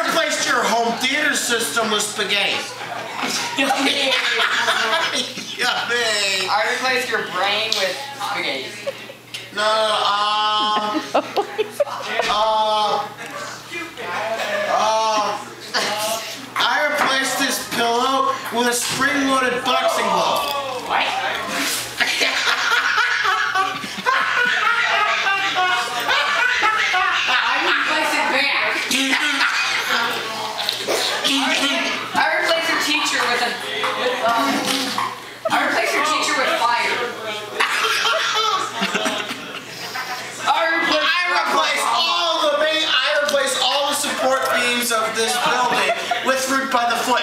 replaced your home theater system with spaghetti. Yummy. I replaced your brain with spaghetti. No, I replaced this pillow with a spring-loaded boxing glove. What? I replaced it back. I replaced your teacher with fire. I replaced all the support beams of this building with fruit by the foot.